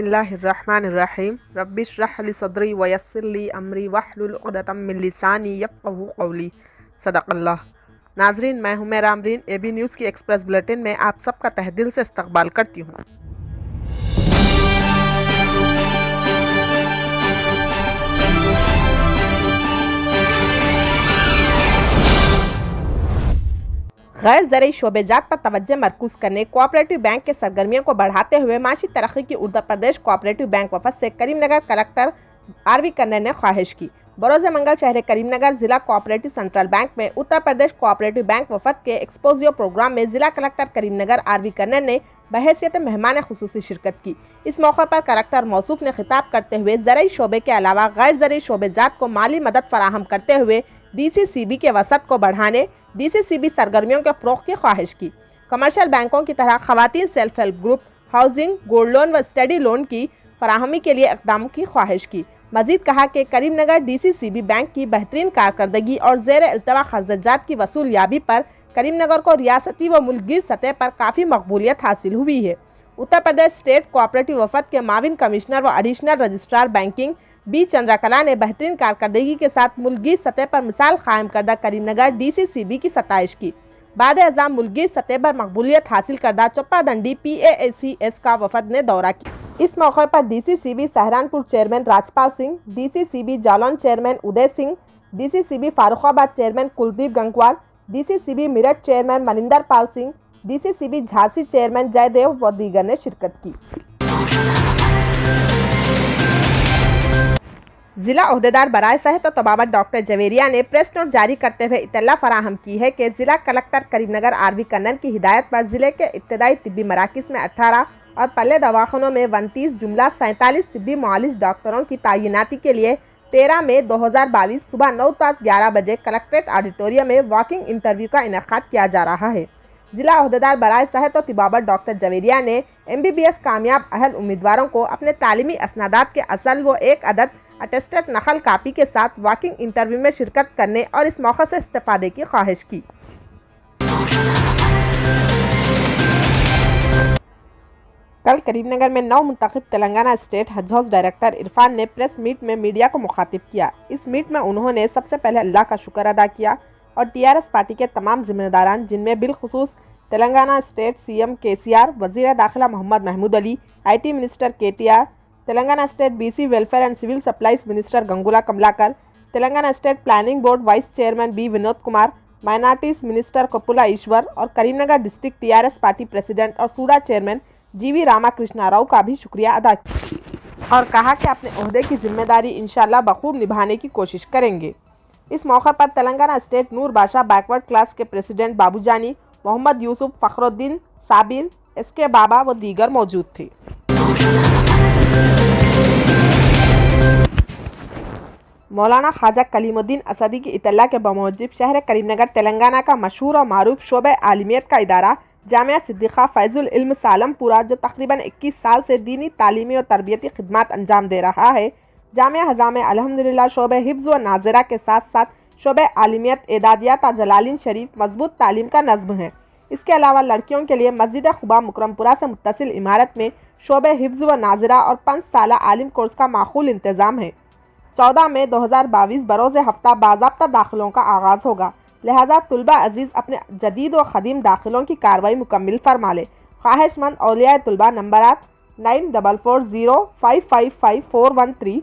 बिस्मिल्लाहिर्रहमानिर्रहीम रब्बि इश्रह ली सदरी वयस्सिर ली अमरी वहलुल उक़दतम मिन लिसानी यफ़क़हू क़ौली। सदक़ल्लाह। नाज़रीन, मैं हूं मेरा अमरीन। एबी न्यूज़ की एक्सप्रेस बुलेटिन में आप सबका तहे दिल से इस्तक़बाल करती हूं। गैर ज़रई शोबेजात पर तवज्जो मरकूज़ करने, कोऑपरेटिव बैंक के सरगर्मियों को बढ़ाते हुए माशी तरक्की की उत्तर प्रदेश कोऑपरेटिव बैंक वफद से करीमनगर कलेक्टर आरवी कन्नर ने ख्वाहिश की। बरोज़ मंगल शहर करीमनगर जिला कोऑपरेटिव सेंट्रल बैंक में उत्तर प्रदेश कोऑपरेटिव बैंक वफद के एक्सपोजियो प्रोग्राम में जिला कलेक्टर करीमनगर आरवी कन्नर ने बहैसियत मेहमान खुसूसी शिरकत की। इस मौके पर कलेक्टर मौसूफ ने खिताब करते हुए ज़रई शोबे के अलावा गैर ज़रई शोबेजात को माली मदद फराहम करते हुए DCCB के वसत को बढ़ाने, DCCB सरगर्मियों के फ़रोग़ की ख्वाहिश की। कमर्शियल बैंकों की तरह ख़वातीन self help group, housing, gold loan व स्टडी लोन की फराहमी के लिए इक़दाम की ख्वाहिश की। मज़ीद कहा कि करीमनगर DCCB बैंक की बेहतरीन कारकर्दगी और ज़ेर इल्तवा ख़र्जात की वसूलियाबी पर करीमनगर को रियासती व मुल्कगीर सतह पर काफ़ी मकबूलियत हासिल हुई है। उत्तर प्रदेश स्टेट कोऑपरेटिव वफद के माविन कमिश्नर व additional registrar banking B Chandrakala ने बेहतरीन कारकर्दगी के साथ मुल्कगीर सतह पर मिसाल कायम करदा करीमनगर DCCB की सताइश की। बाद अज़ाम मुल्कगीर सतह पर मकबूलियत हासिल करदा चौपादंडी PACS का वफद ने दौरा किया। इस मौके पर DCCB Saharanpur chairman Rajpal Singh, DCCB Jalaun chairman Uday Singh, DCCB Farrukhabad chairman Kuldeep Gangwar, DCCB Meerut chairman Maninder Pal Singh, DCCB Jhansi chairman Jaidev व दीगर ने शिरकत की। जिला ओहदेदार बराए सेहत और तबाबत डॉक्टर जवेरिया ने प्रेस नोट जारी करते हुए इत्तला फराहम की है कि जिला कलेक्टर करीमनगर आरवी कन्नर की हिदायत पर जिले के इब्तदाई तिब्बी मराकिज़ में 18 और पल्ले दवाखानों में 29 जुमला 47 तिब्बी मुआलिज डॉक्टरों की तैनाती के लिए 13 मई 2022 सुबह 9 ता 11 बजे कलेक्ट्रेट ऑडिटोरियम में वॉकिंग इंटरव्यू का इनेकाद किया जा रहा है। जिला ओहदेदार बराए सेहत और तबाबत डॉक्टर जवेरिया ने MBBS कामयाब अहल उम्मीदवारों को अपने तालीमी असनादात के असल व एक अदद अटेस्टेड नकल कापी के साथ वॉकिंग इंटरव्यू में शिरकत करने और इस मौके से इस्तेफादे की ख्वाहिश की। कल करीमनगर में नौ मुंतखब तेलंगाना स्टेट हज हाउस डायरेक्टर इरफान ने प्रेस मीट में मीडिया को मुखातिब किया। इस मीट में उन्होंने सबसे पहले अल्लाह का शुक्र अदा किया और TRS पार्टी के तमाम जिम्मेदारान, जिनमें बिलखुसूस तेलंगाना स्टेट CM KCR, वज़ीर दाखिला Mohammed Mahmood Ali, IT minister KTR, Telangana state BC welfare and civil supplies minister Gangula Kamalakar, Telangana state planning board vice chairman B Vinod Kumar, minorities minister Koppula Eshwar और Karimnagar district TRS party president और SUDA chairman GV Ramakrishna Rao का भी शुक्रिया अदा किया और कहा कि अपने ओहदे की जिम्मेदारी इंशाअल्लाह बखूब निभाने की कोशिश करेंगे। इस मौके पर तेलंगाना स्टेट नूर बादशाह बैकवर्ड क्लास के प्रेसिडेंट बाबूजानी, मोहम्मद यूसुफ, फखरुद्दीन, साबिर, SK बाबा व दीगर मौजूद थे। मौलाना ख्वाजा कलीमुद्दीन असदी की इतला के बमूजिब शहर करीमनगर तेलंगाना का मशहूर और मारूफ शोबे आलिमियत का इदारा जामिया सिद्दीक़ा फ़ैज़ुल इल्म सालमपुरा, जो तकरीबन 21 साल से दीनी तालीमी और तरबियती खिदमत अंजाम दे रहा है, जामिया हज़ा में अल्हम्दुलिल्लाह शोबे हिफ्ज़ व नाज़िरा के साथ साथ शोबे आलिमियत, एदादियात और जलालीन शरीफ मजबूत तालीम का नज़्म है। इसके अलावा लड़कियों के लिए मस्जिद खुबा मुकरमपुरा से मुत्तसिल इमारत में शोबे हिफ्ज़ व नाज़िरा और 5 साला आलिम कोर्स का माकूल इंतज़ाम है। 14 मई 2022 बरोज़ हफ्ता बाज़ाब्ता दाखिलों का आगाज़ होगा, लिहाजा तुलबा अजीज़ अपने जदीद व ख़दीम दाखिलों की कार्रवाई मुकम्मिल फरमा ले। ख्वाहिशमंद औलिया तुलबा नंबरात 9440555413,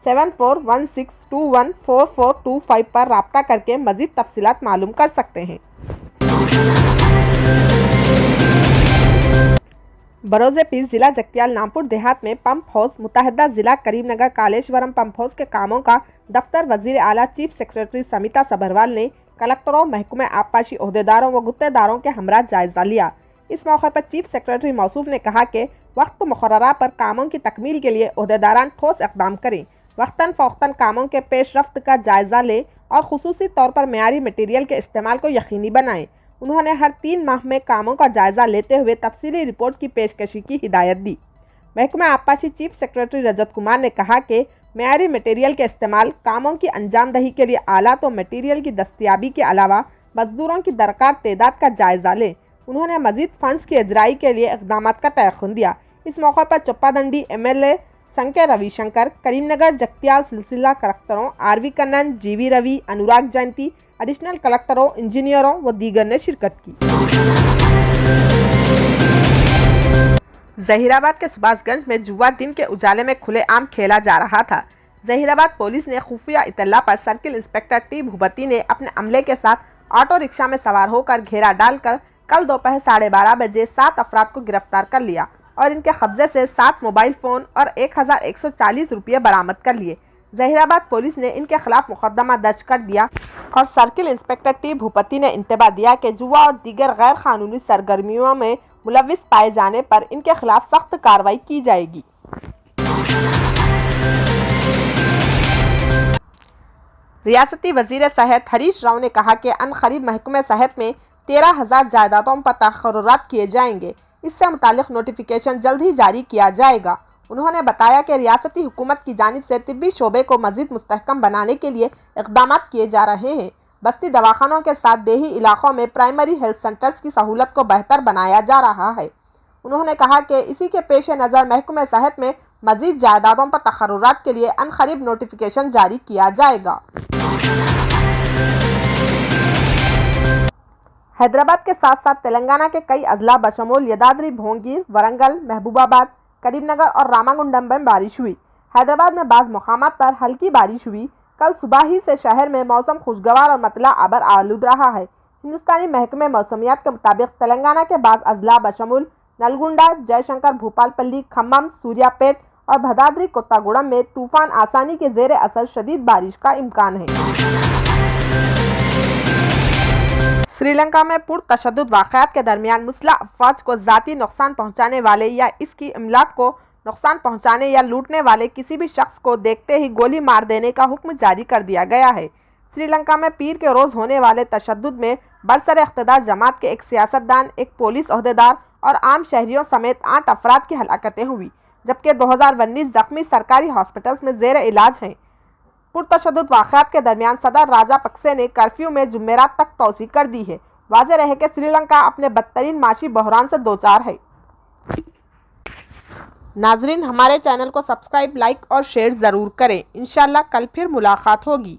7416214425 पर राब्ता करके मज़ीद तफसीलात मालूम कर सकते हैं। बरोज़ पीर जिला जगतियाल नामपुर देहात में पंप हाउस, मुतहदा जिला करीमनगर कालेश्वरम पंप हाउस के कामों का दफ्तर वज़ीर आला चीफ सेक्रेटरी समिता सबरवाल ने कलेक्टरों, महकमे आबपाशी ओहदेदारों व गुत्तेदारों के हमरा जायजा लिया। इस मौके पर चीफ सेक्रेटरी मौसूफ ने कहा कि वक्त मुकर्ररा पर कामों की तकमील के लिए ओहदेदारान ठोस इक़दाम करें, वक्तन फ़ौक्तन कामों के पेश रफ्त का जायजा लें और खुसूसी तौर पर मेयारी मटीरियल के इस्तेमाल को यकीनी बनाएं। उन्होंने हर 3 माह में कामों का जायजा लेते हुए तफसीली रिपोर्ट की पेशकशी की हिदायत दी। महकमा आबपाशी चीफ सेक्रेटरी रजत कुमार ने कहा कि मेयारी मटीरियल के इस्तेमाल, कामों की अंजामदही के लिए आलात व मटीरियल की दस्तियाबी के अलावा मजदूरों की दरकार तादाद का जायजा लें। उन्होंने मजीद फंड्स की अजराई के लिए इक़दामात का तयक़ुन दिया। इस मौके पर चोप्पादंडी MLA संके रविशंकर, करीमनगर जगतियाल सिलसिला कलेक्टरों आरवी कन्नन, जीवी रवि, अनुराग जयंती, एडिशनल कलेक्टरों, इंजीनियरों व दीगर ने शिरकत की। जहीराबाद के सुभाषगंज में जुआ दिन के उजाले में खुलेआम खेला जा रहा था। जहीराबाद पुलिस ने खुफिया इत्तला पर सर्किल इंस्पेक्टर टी भूपति ने अपने अमले के साथ ऑटो रिक्शा में सवार होकर घेरा डालकर कल दोपहर 12:30 बजे 7 अफराद को गिरफ्तार कर लिया और इनके कब्जे से 7 मोबाइल फोन और 1140 रुपये बरामद कर लिए। जहीराबाद पुलिस ने इनके खिलाफ मुकदमा दर्ज कर दिया और सर्किल इंस्पेक्टर टी भूपति ने इंतबा दिया कि जुआ और दीगर गैर कानूनी सरगर्मियों में मुलविस पाए जाने पर इनके खिलाफ सख्त कार्रवाई की जाएगी। रियासती वजीर सेहत हरीश राव ने कहा कि अनकरीब महकमे सेहत में 13,000 जायदादों पर तखर्रुरात किए जाएंगे। इससे मुतालिक नोटिफिकेशन जल्द ही जारी किया जाएगा। उन्होंने बताया कि रियासती हुकूमत की जानिब से तिब्बी शोबे को मजीद मुस्तहकम बनाने के लिए इक़दाम किए जा रहे हैं। बस्ती दवाखानों के साथ देही इलाकों में प्राइमरी हेल्थ सेंटर्स की सहूलत को बेहतर बनाया जा रहा है। उन्होंने कहा कि इसी के पेश नज़र महकमे सेहत में मजीद जायदादों पर तखर्रुरात के लिए अनकरीब नोटिफिकेशन जारी किया जाएगा। हैदराबाद के साथ साथ तेलंगाना के कई अजला बशमूल यदाद्री, भोंगीर, वरंगल, महबूबाबाद, करीमनगर और रामागुंडम में बारिश हुई। हैदराबाद में बाज़ मकामात पर हल्की बारिश हुई। कल सुबह ही से शहर में मौसम खुशगवार और मतला आबर आलूद रहा है। हिंदुस्तानी महकमे मौसमियात के मुताबिक तेलंगाना के बाज़ अजला बशमूल नलगुंडा, जयशंकर, भूपालपल्ली, खम्मम, सूर्यापेट और भदाद्री कोत्तागुड़म में तूफान आसानी के जेर असर शदीद बारिश का इम्कान है। श्रीलंका में पुरतशद्दुद वाक़यात के दरमियान मुस्लिह अफवाज को ज़ाती नुकसान पहुँचाने वाले या इसकी इमलाक को नुकसान पहुँचाने या लूटने वाले किसी भी शख्स को देखते ही गोली मार देने का हुक्म जारी कर दिया गया है। श्रीलंका में पीर के रोज़ होने वाले तशद्दुद में बरसर इख्तिदार जमात के एक सियासतदान, एक पुलिस ओहदेदार और आम शहरियों समेत 8 अफराद की हलाकतें हुई, जबकि 2019 ज़ख्मी सरकारी हॉस्पिटल्स में ज़ेर इलाज हैं। पुरतशद्दुद वाक़यात के दरमियान सदर राजापक्से ने कर्फ्यू में जुमेरात तक तोसी कर दी है। वाज़ेह रहे कि श्रीलंका अपने बदतरीन माशी बहरान से दोचार है। नाजरीन, हमारे चैनल को सब्सक्राइब, लाइक और शेयर ज़रूर करें। इंशाअल्लाह कल फिर मुलाकात होगी।